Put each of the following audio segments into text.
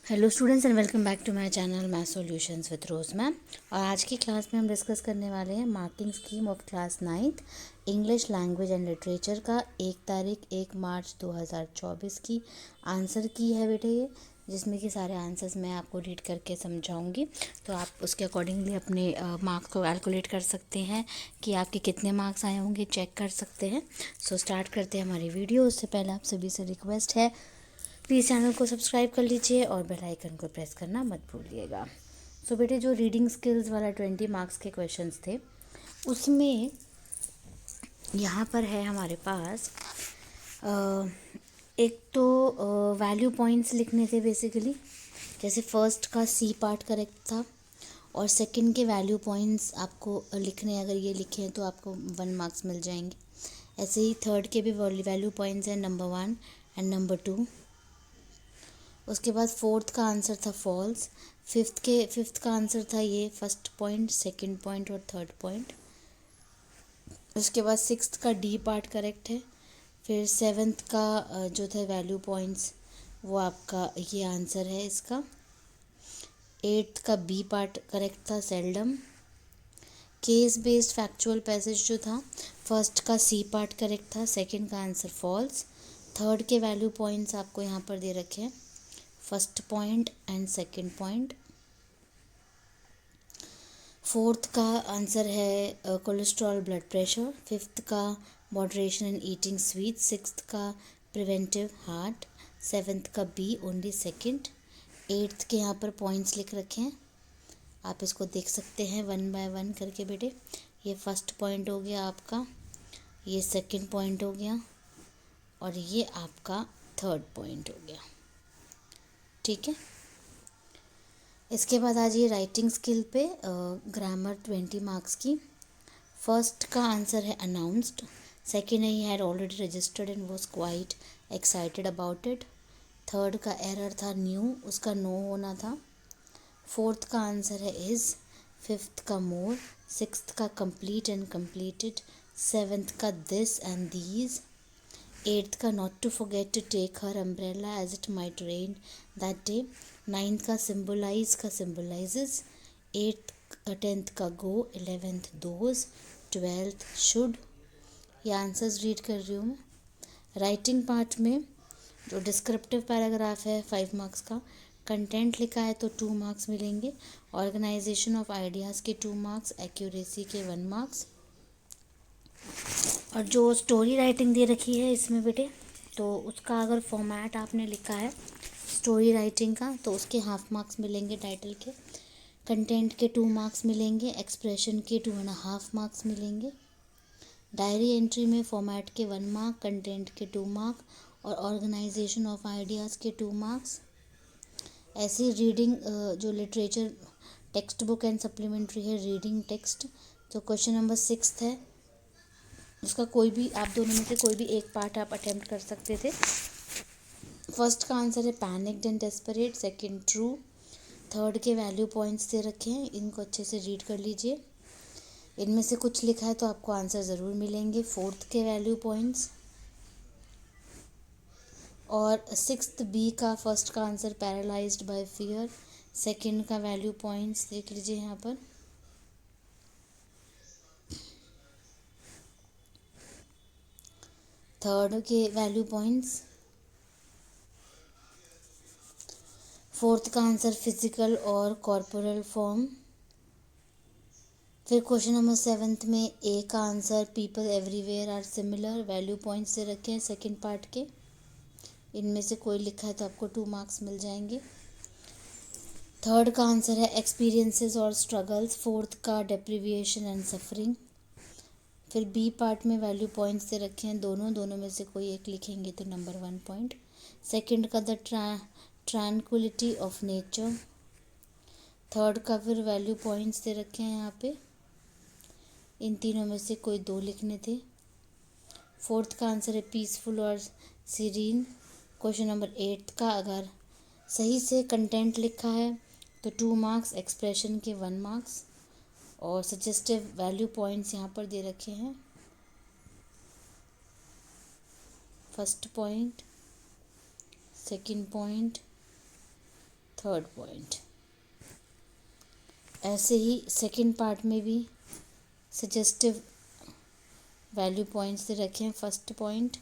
Hello students and welcome back to my channel math solutions with Rose ma'am. और आज की class में हम डिस्कस करने वाले हैं marking scheme of class 9th English language and literature का 1 तारीख 1 मार्च 2024 की आंसर की है बेटे ये, जिसमें कि सारे आंसर्स मैं आपको रीड करके समझाऊंगी। तो आप उसके अकॉर्डिंगली अपने मार्क्स को कैलकुलेट कर सकते हैं कि आपके कितने मार्क्स आए होंगे, चेक कर सकते हैं। सो स्टार्ट करते हैं हमारी वीडियो। उससे पहले आप सभी से रिक्वेस्ट है, प्लीज़ चैनल को सब्सक्राइब कर लीजिए और बेल आइकन को प्रेस करना मत भूलिएगा। सो बेटे, जो रीडिंग स्किल्स वाला 20 मार्क्स के क्वेश्चंस थे, उसमें यहाँ पर है हमारे पास एक तो वैल्यू पॉइंट्स लिखने थे बेसिकली। जैसे फर्स्ट का सी पार्ट करेक्ट था और सेकंड के वैल्यू पॉइंट्स आपको लिखने, अगर ये लिखे हैं तो आपको 1 मार्क्स मिल जाएंगे। ऐसे ही थर्ड के भी वैल्यू पॉइंट्स हैं, नंबर 1 एंड नंबर 2। उसके बाद फोर्थ का आंसर था फॉल्स। फिफ्थ का आंसर था ये फर्स्ट पॉइंट, सेकंड पॉइंट और थर्ड पॉइंट। उसके बाद सिक्स्थ का डी पार्ट करेक्ट है। फिर सेवन्थ का जो था वैल्यू पॉइंट्स, वो आपका ये आंसर है इसका। एट्थ का बी पार्ट करेक्ट था, seldom. Case based factual passage जो था, फर्स्ट का सी पार्ट करेक्ट था, सेकंड का आंसर फॉल्स। थर्ड के वैल्यू पॉइंट्स आपको यहाँ पर दे रखे हैं, first point and second point. Fourth का आंसर है कोलेस्ट्रॉल ब्लड प्रेशर। फिफ्थ का मॉडरेशन इन ईटिंग स्वीट। सिक्स्थ का प्रिवेंटिव हार्ट। सेवेंथ का बी ओनली सेकंड। एट्थ के यहाँ पर पॉइंट्स लिख रखे हैं, आप इसको देख सकते हैं 1 बाय 1 करके बेटे। ये फर्स्ट पॉइंट हो गया आपका, ये सेकंड पॉइंट हो गया और ये आपका थर्ड पॉइंट हो गया। ठीक है, इसके बाद आ जाइए राइटिंग स्किल पे। ग्रामर 20 मार्क्स की। फर्स्ट का आंसर है अनाउंस्ड। सेकेंड है he had already registered and was quite excited about it. Third का एरर था न्यू, उसका नो होना था। फोर्थ का आंसर है इज़। फिफ्थ का मोर। सिक्स्थ का कंप्लीट एंड कंप्लीटेड। सेवेंथ का दिस एंड दीज। एट्थ का not to forget to take her umbrella as it might rain that day. Ninth का सिम्बोलाइज का सिम्बोलाइजेज। एट्थ टेंथ का गो। 11th those. 12th should. ये answers read कर रही हूँ मैं। राइटिंग पार्ट में जो डिस्क्रिप्टिव पैराग्राफ है 5 मार्क्स का, कंटेंट लिखा है तो 2 मार्क्स मिलेंगे। ऑर्गेनाइजेशन ऑफ आइडियाज़ के 2 मार्क्स, एक्यूरेसी के 1 मार्क्स। और जो स्टोरी राइटिंग दे रखी है इसमें बेटे, तो उसका अगर फॉर्मेट आपने लिखा है स्टोरी राइटिंग का, तो उसके हाफ मार्क्स मिलेंगे टाइटल के। कंटेंट के 2 मार्क्स मिलेंगे। एक्सप्रेशन के 2.5 मार्क्स मिलेंगे। डायरी एंट्री में फॉर्मेट के 1 मार्क, कंटेंट के 2 मार्क और ऑर्गेनाइजेशन ऑफ आइडियाज़ के 2 मार्क्स। ऐसी रीडिंग जो literature text book and supplementary है रीडिंग टेक्स्ट, तो क्वेश्चन नंबर 6 है, उसका कोई भी आप दोनों में से कोई भी एक पार्ट आप अटेम्प्ट कर सकते थे। फर्स्ट का आंसर है panicked and desperate, second true. Third के वैल्यू पॉइंट्स दे रखे हैं, इनको अच्छे से रीड कर लीजिए। इनमें से कुछ लिखा है तो आपको आंसर ज़रूर मिलेंगे। फोर्थ के वैल्यू पॉइंट्स और सिक्स्थ बी का फर्स्ट का answer paralysed by fear. Second का वैल्यू पॉइंट्स देख लीजिए यहाँ पर। थर्ड के वैल्यू पॉइंट्स। फोर्थ का आंसर फिजिकल और कॉर्पोरल फॉर्म। फिर क्वेश्चन नंबर 7 में ए का answer people everywhere are similar, value points से रखे हैं सेकंड पार्ट के। इनमें से कोई लिखा है तो आपको 2 मार्क्स मिल जाएंगे। थर्ड का आंसर है एक्सपीरियंसेस और स्ट्रगल्स। फोर्थ का डेप्रिविएशन एंड सफरिंग। फिर बी पार्ट में वैल्यू पॉइंट्स से रखे हैं दोनों में से कोई एक लिखेंगे तो नंबर 1 पॉइंट। सेकंड का the tranquillity of nature. Third का फिर वैल्यू पॉइंट्स दे रखे हैं यहाँ पे, इन तीनों में से कोई 2 लिखने थे। फोर्थ का आंसर है पीसफुल और सीरीन। क्वेश्चन नंबर 8 का अगर सही से कंटेंट लिखा है तो 2 मार्क्स, एक्सप्रेशन के 1 मार्क्स और सजेस्टिव वैल्यू पॉइंट्स यहाँ पर दे रखे हैं। First point, second point, third point. ऐसे ही सेकंड पार्ट में भी सजेस्टिव वैल्यू पॉइंट्स दे रखे हैं। First point,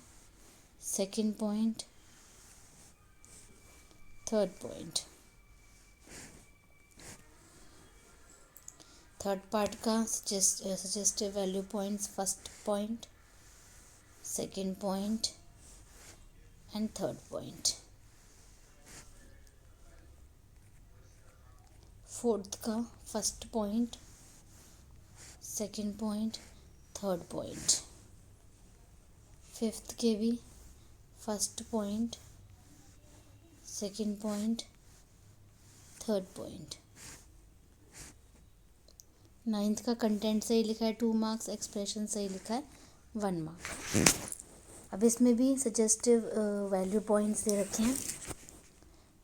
second point, third point. Third part का suggestive value points first point, second point and third point. Fourth का first point, second point, third point. Fifth के भी first point, second point, third point. Ninth का content सही लिखा है 2 marks, expression सही लिखा है 1 मार्क। अब इसमें भी सजेस्टिव वैल्यू पॉइंट्स दे रखे हैं।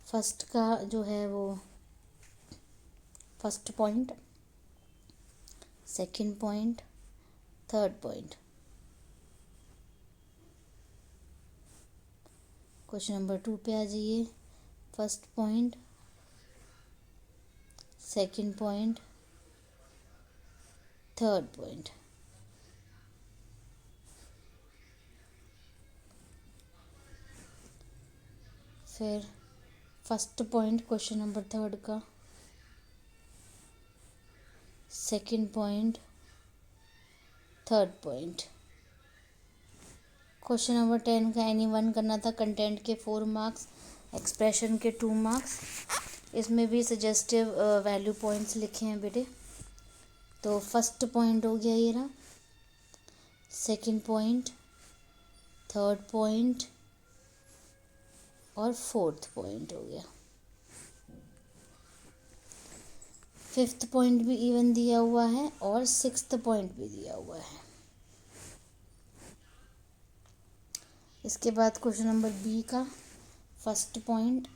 फर्स्ट का जो है वो first point, second point, third point. Question number 2 पे आ जाइए। First point, second point, third point. फिर फर्स्ट पॉइंट क्वेश्चन नंबर 3 का, second point, third point. Question number 10 का एनी वन करना था। कंटेंट के 4 मार्क्स, एक्सप्रेशन के 2 मार्क्स। इसमें भी सजेस्टिव वैल्यू पॉइंट्स लिखे हैं बेटे। तो फर्स्ट पॉइंट हो गया ये रहा, सेकंड पॉइंट, थर्ड पॉइंट और फोर्थ पॉइंट हो गया। फिफ्थ पॉइंट भी इवन दिया हुआ है और सिक्स्थ पॉइंट भी दिया हुआ है। इसके बाद क्वेश्चन नंबर बी का first point,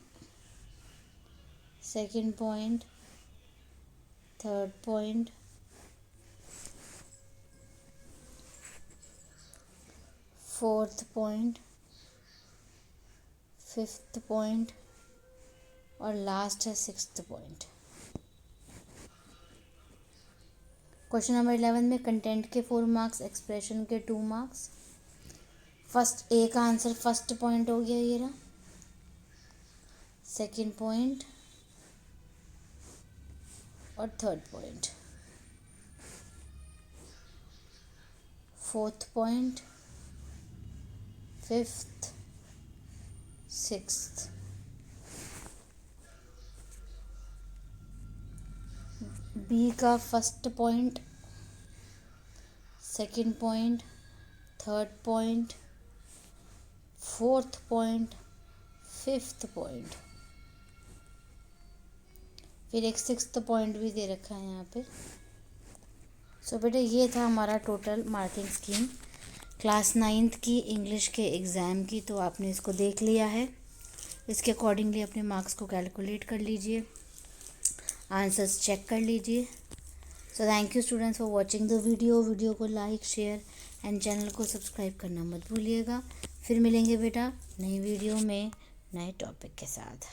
second point, third point, fourth point, fifth point और लास्ट है सिक्स्थ पॉइंट। क्वेश्चन नंबर 11 में कंटेंट के 4 मार्क्स, एक्सप्रेशन के 2 मार्क्स। फर्स्ट ए का आंसर फर्स्ट पॉइंट हो गया ये रहा, सेकंड पॉइंट और third point, fourth point, fifth, sixth. B का first point, second point, third point, fourth point, fifth point. फिर एक सिक्स्थ पॉइंट भी दे रखा है यहाँ पे। सो बेटे ये था हमारा total marking scheme class 9th की इंग्लिश के एग्ज़ाम की। तो आपने इसको देख लिया है, इसके अकॉर्डिंगली अपने मार्क्स को कैलकुलेट कर लीजिए, आंसर्स चेक कर लीजिए। So thank you students for watching the video को लाइक, शेयर एंड चैनल को सब्सक्राइब करना मत भूलिएगा। फिर मिलेंगे बेटा नई वीडियो में नए टॉपिक के साथ।